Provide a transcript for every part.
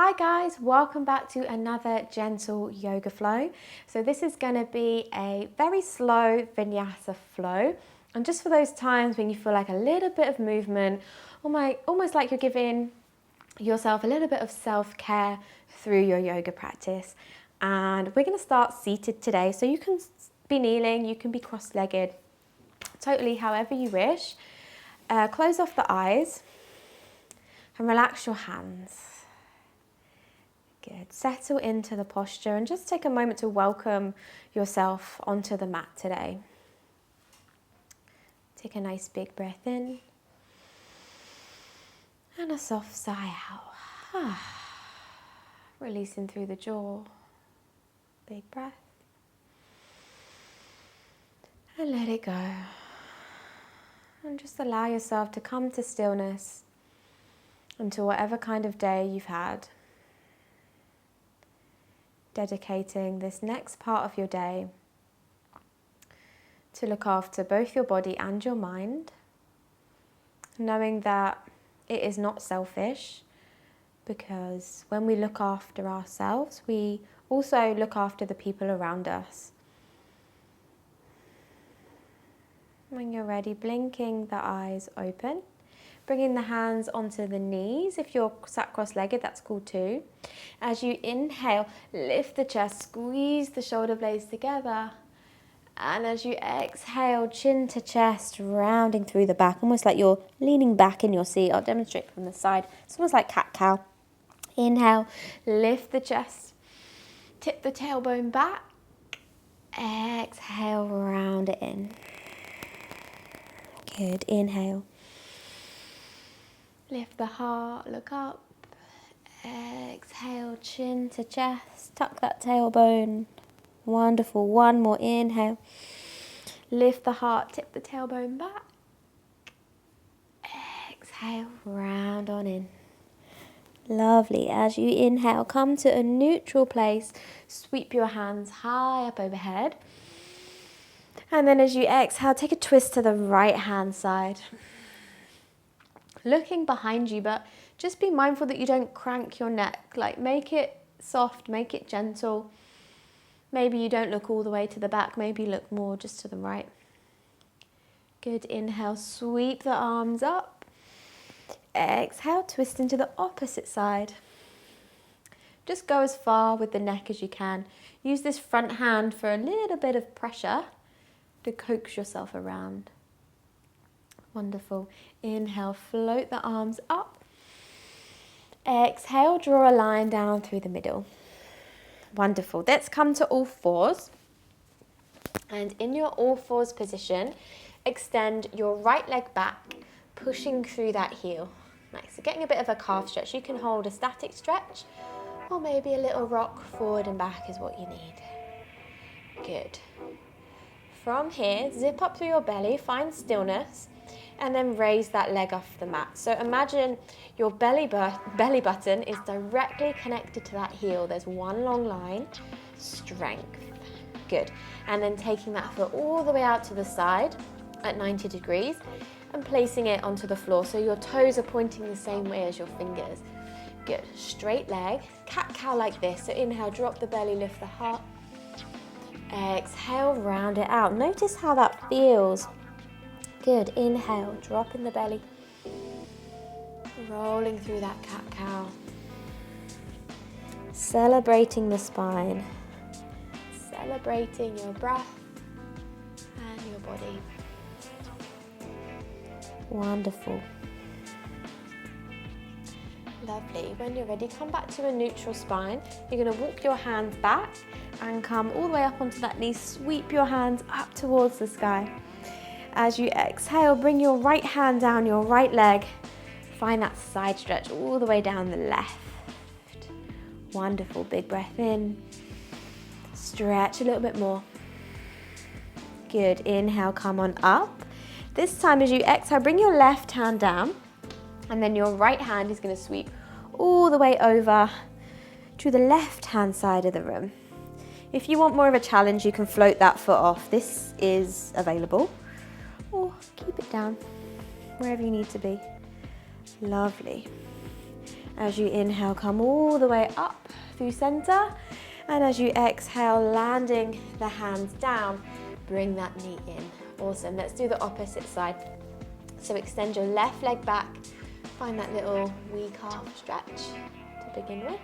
Hi guys, welcome back to another gentle yoga flow. So this is going to be a very slow vinyasa flow, and just for those times when you feel like a little bit of movement, almost like you're giving yourself a little bit of self-care through your yoga practice. And we're going to start seated today, so you can be kneeling, you can be cross-legged, totally however you wish. Close off the eyes and relax your hands. Good. Settle into the posture and just take a moment to welcome yourself onto the mat today. Take a nice big breath in and a soft sigh out. Releasing through the jaw. Big breath. And let it go. And just allow yourself to come to stillness until whatever kind of day you've had. Dedicating this next part of your day to look after both your body and your mind, knowing that it is not selfish, because when we look after ourselves, we also look after the people around us. When you're ready, blinking the eyes open. Bringing the hands onto the knees. If you're sat cross-legged, that's cool too. As you inhale, lift the chest, squeeze the shoulder blades together. And as you exhale, chin to chest, rounding through the back, almost like you're leaning back in your seat. I'll demonstrate from the side. It's almost like cat-cow. Inhale, lift the chest, tip the tailbone back. Exhale, round it in. Good, inhale. Lift the heart, look up, exhale, chin to chest, tuck that tailbone. Wonderful, one more inhale. Lift the heart, tip the tailbone back. Exhale, round on in. Lovely, as you inhale, come to a neutral place, sweep your hands high up overhead. And then as you exhale, take a twist to the right hand side. Looking behind you, but just be mindful that you don't crank your neck. Like, make it soft, make it gentle. Maybe you don't look all the way to the back, maybe look more just to the right. Good, inhale, sweep the arms up. Exhale, twist into the opposite side. Just go as far with the neck as you can. Use this front hand for a little bit of pressure to coax yourself around. Wonderful. Inhale, float the arms up. Exhale, draw a line down through the middle. Wonderful. Let's come to all fours. And in your all fours position, extend your right leg back, pushing through that heel. Nice. So getting a bit of a calf stretch. You can hold a static stretch, or maybe a little rock forward and back is what you need. Good. From here, zip up through your belly, find stillness, and then raise that leg off the mat. So imagine your belly button is directly connected to that heel. There's one long line, strength. Good. And then taking that foot all the way out to the side at 90 degrees and placing it onto the floor. So your toes are pointing the same way as your fingers. Good. Straight leg, cat-cow like this. So inhale, drop the belly, lift the heart. Exhale, round it out. Notice how that feels. Good, inhale, drop in the belly, rolling through that cat-cow. Celebrating the spine, celebrating your breath and your body. Wonderful. Lovely. When you're ready, come back to a neutral spine. You're going to walk your hands back and come all the way up onto that knee. Sweep your hands up towards the sky. As you exhale, bring your right hand down your right leg. Find that side stretch all the way down the left. Wonderful, big breath in. Stretch a little bit more. Good, inhale, come on up. This time as you exhale, bring your left hand down, and then your right hand is going to sweep all the way over to the left hand side of the room. If you want more of a challenge, you can float that foot off. This is available. Or keep it down, wherever you need to be. Lovely. As you inhale, come all the way up through center. And as you exhale, landing the hands down, bring that knee in. Awesome. Let's do the opposite side. So extend your left leg back. Find that little wee calf stretch to begin with.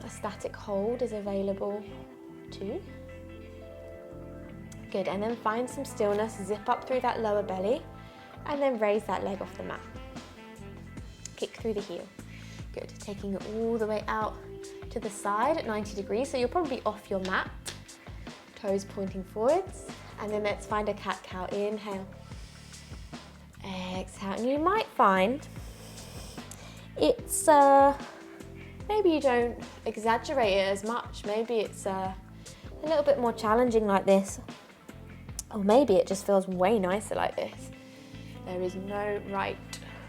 A static hold is available too. Good, and then find some stillness, zip up through that lower belly, and then raise that leg off the mat. Kick through the heel. Good, taking it all the way out to the side at 90 degrees, so you'll probably be off your mat, toes pointing forwards, and then let's find a cat-cow. Inhale, exhale, and you might find it's, maybe you don't exaggerate it as much, maybe it's a little bit more challenging like this, or maybe it just feels way nicer like this. There is no right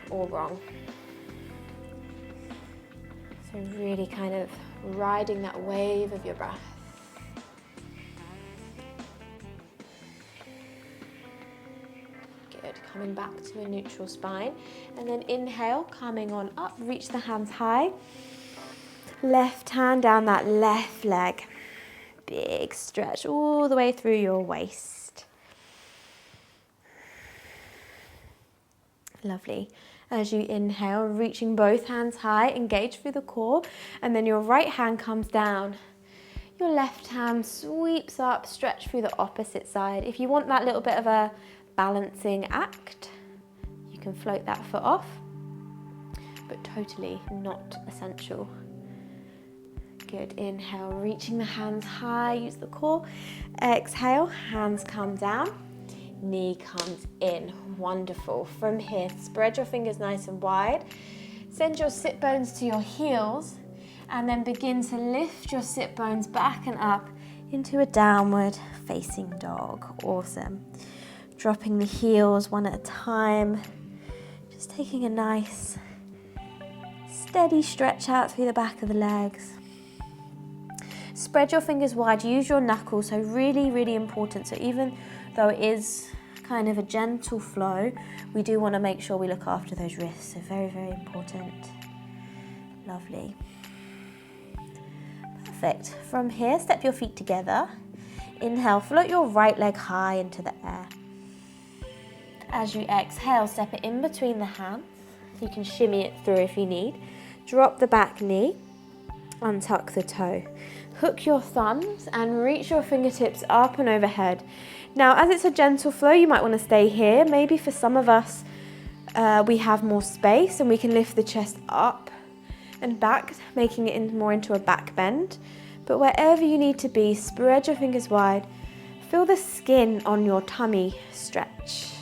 or wrong. So really kind of riding that wave of your breath. Good, coming back to a neutral spine. And then inhale, coming on up, reach the hands high. Left hand down that left leg. Big stretch all the way through your waist. Lovely. As you inhale, reaching both hands high, engage through the core, and then your right hand comes down. Your left hand sweeps up, stretch through the opposite side. If you want that little bit of a balancing act, you can float that foot off, but totally not essential. Good, inhale, reaching the hands high, use the core. Exhale, hands come down, knee comes in. Wonderful. From here, spread your fingers nice and wide. Send your sit bones to your heels, and then begin to lift your sit bones back and up into a downward facing dog. Awesome. Dropping the heels one at a time. Just taking a nice, steady stretch out through the back of the legs. Spread your fingers wide, use your knuckles, so really, really important. So even though it is kind of a gentle flow, we do want to make sure we look after those wrists, so very, very important. Lovely. Perfect. From here, step your feet together. Inhale, float your right leg high into the air. As you exhale, step it in between the hands. You can shimmy it through if you need. Drop the back knee, untuck the toe. Hook your thumbs and reach your fingertips up and overhead. Now, as it's a gentle flow, you might want to stay here. Maybe for some of us, we have more space and we can lift the chest up and back, making it more into a back bend. But wherever you need to be, spread your fingers wide. Feel the skin on your tummy stretch.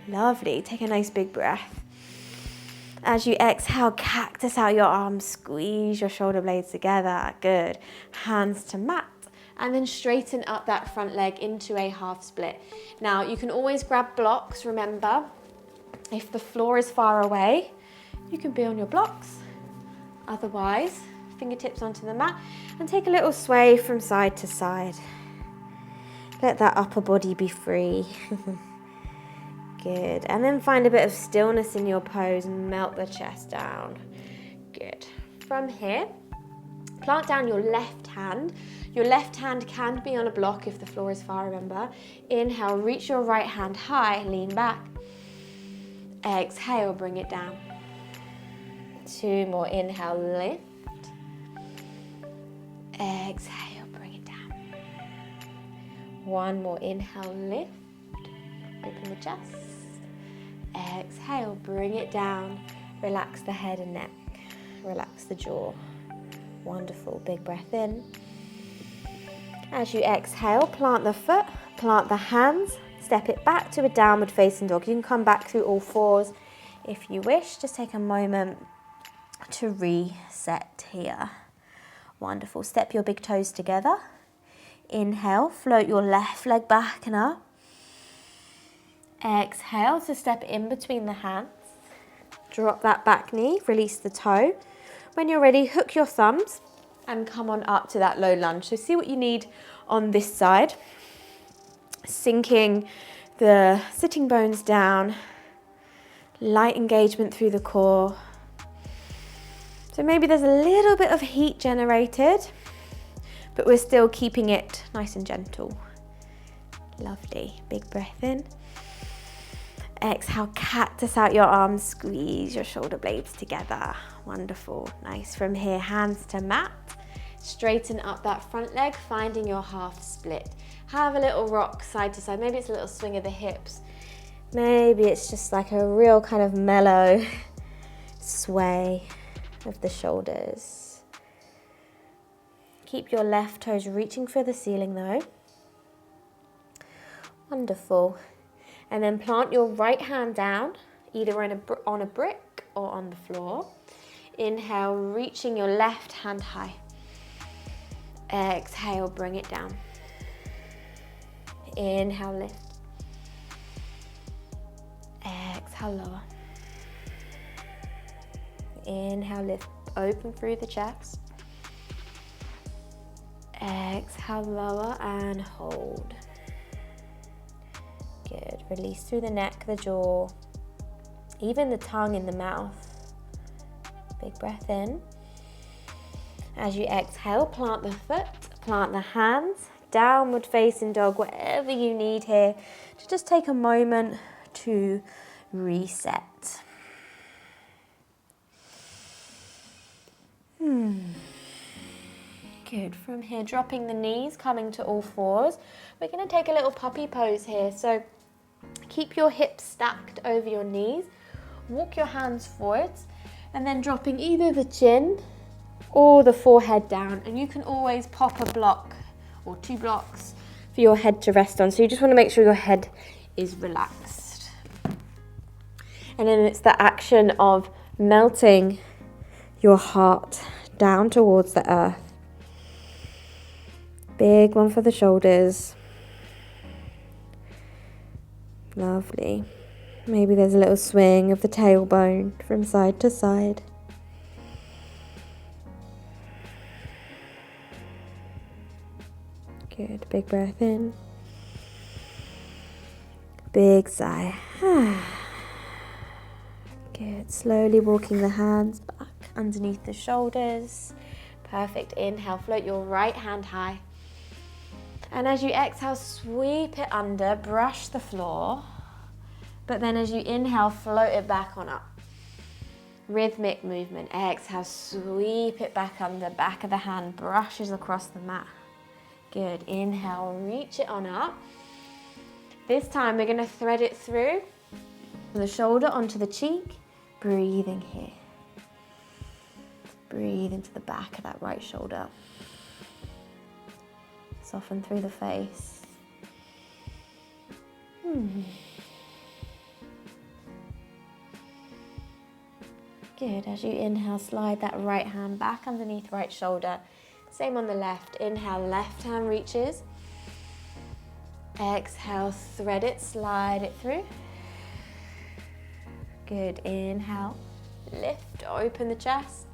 Lovely. Take a nice big breath. As you exhale, cactus out your arms, squeeze your shoulder blades together. Good. Hands to mat. And then straighten up that front leg into a half split. Now, you can always grab blocks, remember. If the floor is far away, you can be on your blocks. Otherwise, fingertips onto the mat and take a little sway from side to side. Let that upper body be free. Good, and then find a bit of stillness in your pose and melt the chest down. Good. From here, plant down your left hand. Your left hand can be on a block if the floor is far, remember. Inhale, reach your right hand high, lean back. Exhale, bring it down. 2 more, inhale, lift. Exhale, bring it down. 1 more, inhale, lift. Open the chest. Exhale, bring it down. Relax the head and neck. Relax the jaw. Wonderful, big breath in. As you exhale, plant the foot, plant the hands, step it back to a downward facing dog. You can come back through all fours if you wish. Just take a moment to reset here. Wonderful. Step your big toes together. Inhale, float your left leg back and up. Exhale to step in between the hands. Drop that back knee, release the toe. When you're ready, hook your thumbs and come on up to that low lunge. So see what you need on this side. Sinking the sitting bones down, Light engagement through the core. So maybe there's a little bit of heat generated, but we're still keeping it nice and gentle. Lovely. Big breath in. Exhale, cactus out your arms, squeeze your shoulder blades together. Wonderful. Nice. From here, hands to mat. Straighten up that front leg, finding your half split. Have a little rock side to side. Maybe it's a little swing of the hips. Maybe it's just like a real kind of mellow sway of the shoulders. Keep your left toes reaching for the ceiling though. Wonderful. And then plant your right hand down, either on a brick or on the floor. Inhale, reaching your left hand high. Exhale, bring it down. Inhale, lift. Exhale, lower. Inhale, lift, open through the chest. Exhale, lower and hold. Good, release through the neck, the jaw, even the tongue in the mouth. Big breath in. As you exhale, plant the foot, plant the hands, downward facing dog, whatever you need here to just take a moment to reset. Good. From here, dropping the knees, coming to all fours. We're going to take a little puppy pose here. So keep your hips stacked over your knees. Walk your hands forwards and then dropping either the chin or the forehead down. And you can always pop a block or 2 blocks for your head to rest on. So you just want to make sure your head is relaxed. And then it's the action of melting your heart down towards the earth. Big one for the shoulders. Lovely. Maybe there's a little swing of the tailbone from side to side. Good. Big breath in. Big sigh. Good. Slowly walking the hands back underneath the shoulders. Perfect. Inhale, float your right hand high. And as you exhale, sweep it under, brush the floor. But then as you inhale, float it back on up. Rhythmic movement. Exhale, sweep it back under, back of the hand brushes across the mat. Good. Inhale, reach it on up. This time we're going to thread it through the shoulder onto the cheek. Breathing here. Breathe into the back of that right shoulder. Soften through the face. Good. As you inhale, slide that right hand back underneath right shoulder. Same on the left. Inhale, left hand reaches. Exhale, thread it, slide it through. Good. Inhale, lift, open the chest,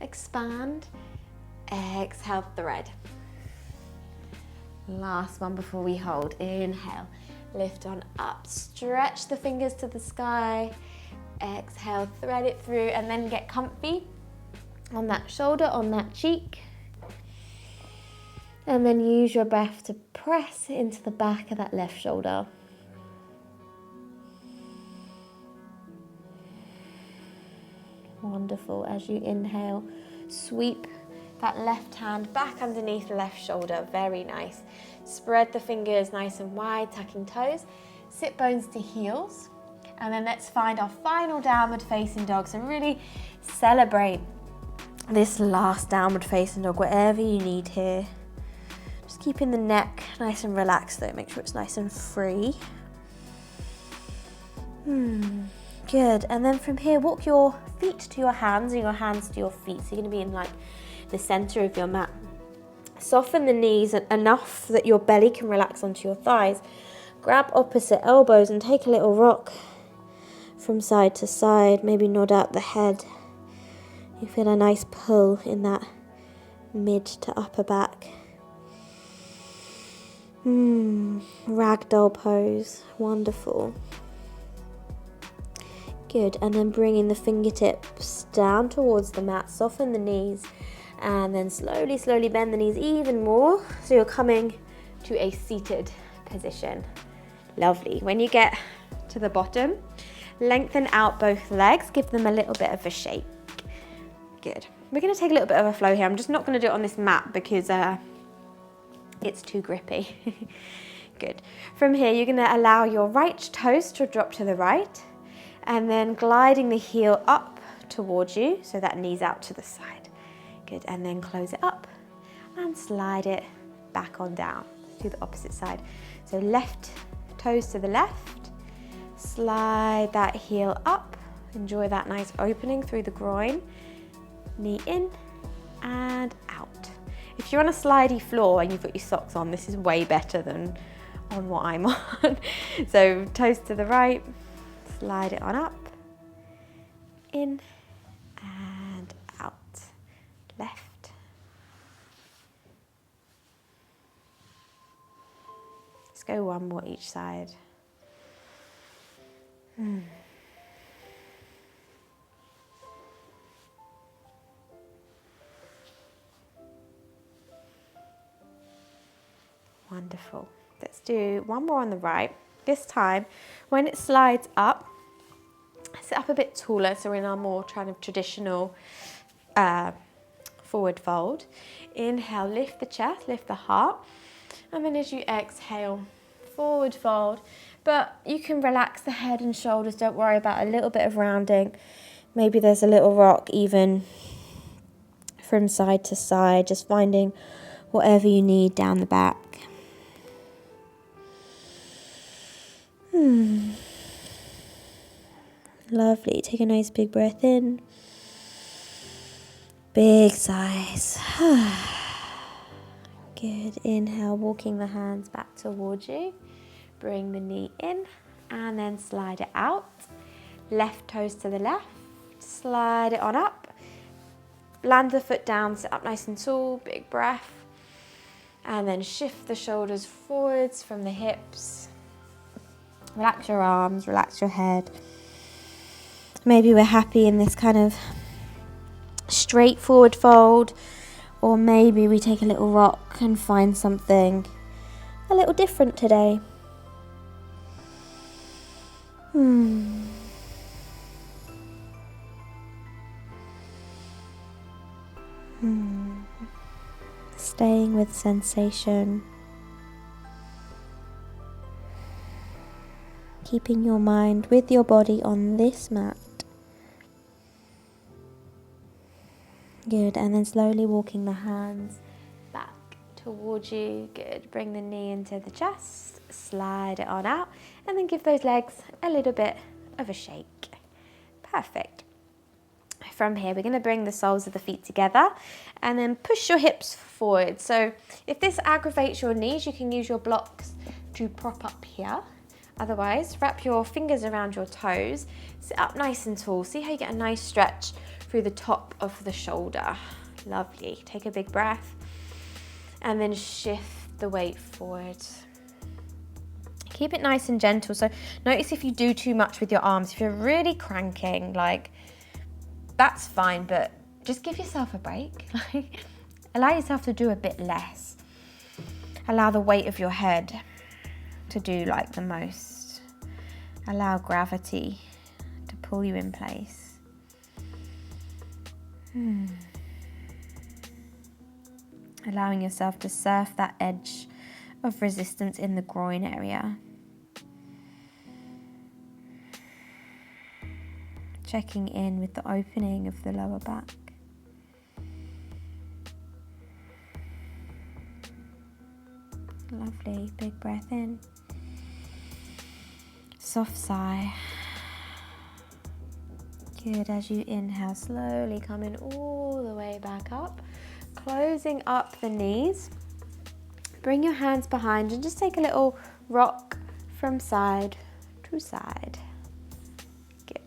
expand. Exhale, thread. Last one before we hold. Inhale, lift on up, stretch the fingers to the sky. Exhale, thread it through and then get comfy on that shoulder, on that cheek. And then use your breath to press into the back of that left shoulder. Wonderful. As you inhale, sweep that left hand back underneath the left shoulder. Very nice. Spread the fingers nice and wide, tucking toes. Sit bones to heels. And then let's find our final downward facing dog. So really celebrate this last downward facing dog, whatever you need here. Just keeping the neck nice and relaxed though. Make sure it's nice and free. Good. And then from here, walk your feet to your hands and your hands to your feet. So you're going to be in like the center of your mat. Soften the knees enough that your belly can relax onto your thighs. Grab opposite elbows and take a little rock from side to side. Maybe nod out the head. You feel a nice pull in that mid to upper back. Ragdoll pose. Wonderful. Good, and then bringing the fingertips down towards the mat, soften the knees, and then slowly, slowly bend the knees even more. So you're coming to a seated position. Lovely. When you get to the bottom, lengthen out both legs, give them a little bit of a shake. Good. We're going to take a little bit of a flow here. I'm just not going to do it on this mat because it's too grippy. Good. From here, you're going to allow your right toes to drop to the right, and then gliding the heel up towards you, so that knee's out to the side. Good, and then close it up and slide it back on down to the opposite side. So left toes to the left, slide that heel up, enjoy that nice opening through the groin, knee in and out. If you're on a slidey floor and you've got your socks on, this is way better than on what I'm on. So toes to the right, slide it on up, in and out, left. Let's go one more each side. Wonderful. Let's do one more on the right. This time, when it slides up, sit up a bit taller, so we're in our more kind of traditional forward fold. Inhale, lift the chest, lift the heart, and then as you exhale, forward fold. But you can relax the head and shoulders, don't worry about a little bit of rounding. Maybe there's a little rock even from side to side, just finding whatever you need down the back. Lovely. Take a nice big breath in. Big sighs. Good. Inhale, walking the hands back towards you. Bring the knee in and then slide it out. Left toes to the left. Slide it on up. Land the foot down, sit up nice and tall. Big breath. And then shift the shoulders forwards from the hips. Relax your arms, relax your head. Maybe we're happy in this kind of straightforward fold, or maybe we take a little rock and find something a little different today. Staying with sensation. Keeping your mind with your body on this mat. Good, and then slowly walking the hands back towards you. Good, bring the knee into the chest, slide it on out, and then give those legs a little bit of a shake. Perfect. From here, we're going to bring the soles of the feet together and then push your hips forward. So if this aggravates your knees, you can use your blocks to prop up here. Otherwise, wrap your fingers around your toes, sit up nice and tall. See how you get a nice stretch through the top of the shoulder. Lovely. Take a big breath and then shift the weight forward. Keep it nice and gentle. So notice if you do too much with your arms, if you're really cranking, like, that's fine, but just give yourself a break. Allow yourself to do a bit less. Allow the weight of your head to do like the most. Allow gravity to pull you in place. Allowing yourself to surf that edge of resistance in the groin area. Checking in with the opening of the lower back. Lovely. Big breath in. Soft sigh. Good. As you inhale, slowly coming all the way back up. Closing up the knees. Bring your hands behind and just take a little rock from side to side. Good.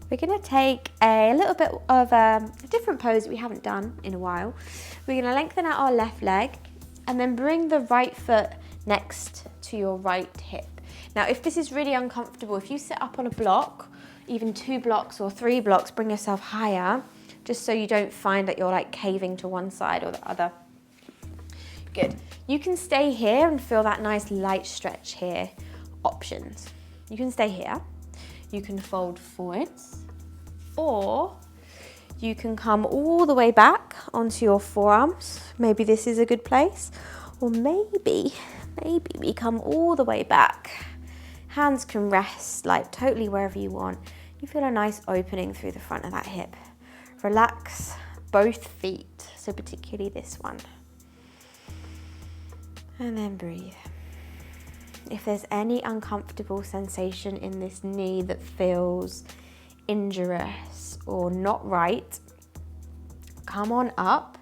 We're going to take a little bit of a different pose that we haven't done in a while. We're going to lengthen out our left leg and then bring the right foot next to your right hip. Now, if this is really uncomfortable, if you sit up on a block, even 2 blocks or 3 blocks, bring yourself higher, just so you don't find that you're like caving to one side or the other. Good. You can stay here and feel that nice light stretch here. Options. You can stay here. You can fold forwards, or you can come all the way back onto your forearms. Maybe this is a good place. Or maybe we come all the way back. Hands can rest like totally wherever you want. You feel a nice opening through the front of that hip. Relax both feet, so particularly this one. And then breathe. If there's any uncomfortable sensation in this knee that feels injurious or not right, come on up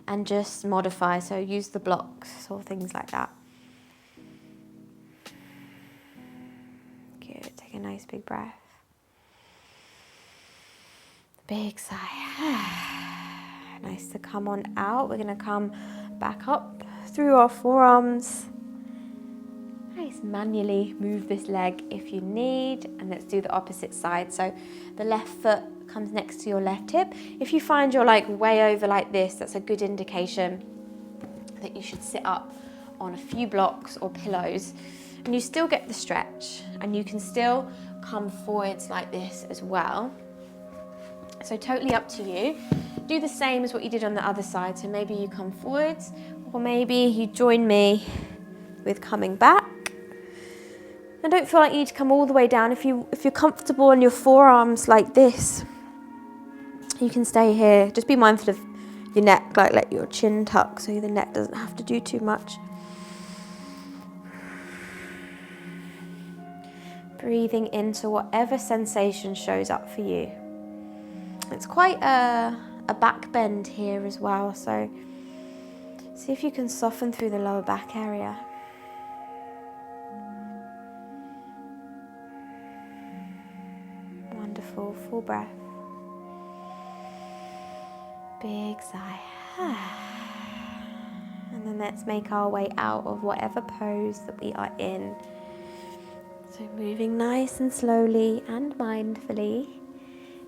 and just modify. So use the blocks or things like that. Good. Take a nice big breath. Big sigh. Nice to come on out. We're going to come back up through our forearms. Nice, manually move this leg if you need, and let's do the opposite side. So the left foot comes next to your left hip. If you find you're like way over like this, that's a good indication that you should sit up on a few blocks or pillows, and you still get the stretch, and you can still come forwards like this as well. So totally up to you. Do the same as what you did on the other side. So maybe you come forwards, or maybe you join me with coming back. And don't feel like you need to come all the way down. If you're comfortable on your forearms like this, you can stay here. Just be mindful of your neck, like let your chin tuck so the neck doesn't have to do too much. Breathing into whatever sensation shows up for you. It's quite a back bend here as well, so see if you can soften through the lower back area. Wonderful, full breath. Big sigh. And then let's make our way out of whatever pose that we are in. So moving nice and slowly and mindfully.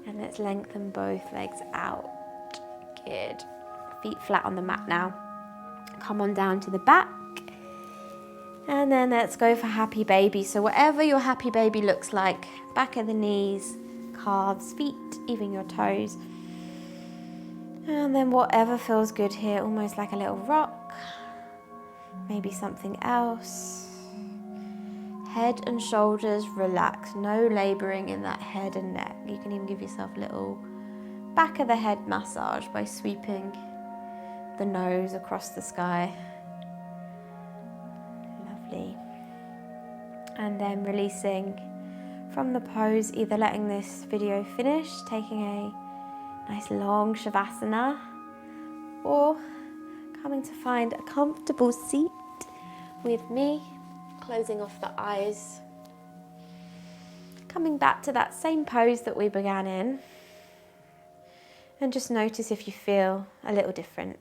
And let's lengthen both legs out. Good. Feet flat on the mat now. Come on down to the back. And then let's go for happy baby. So whatever your happy baby looks like, back of the knees, calves, feet, even your toes. And then whatever feels good here, almost like a little rock. Maybe something else. Head and shoulders relax, no labouring in that head and neck. You can even give yourself a little back of the head massage by sweeping the nose across the sky. Lovely. And then releasing from the pose, either letting this video finish, taking a nice long shavasana, or coming to find a comfortable seat with me. Closing off the eyes, coming back to that same pose that we began in, and just notice if you feel a little different.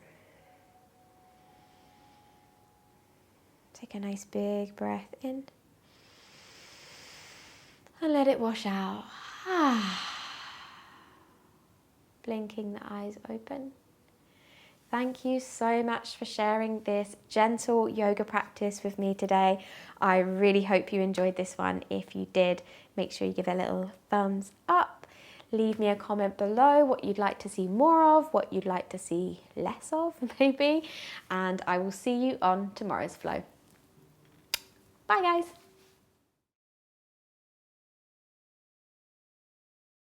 Take a nice big breath in and let it wash out. Blinking the eyes open. Thank you so much for sharing this gentle yoga practice with me today. I really hope you enjoyed this one. If you did, make sure you give it a little thumbs up. Leave me a comment below what you'd like to see more of, what you'd like to see less of, maybe. And I will see you on tomorrow's flow. Bye, guys.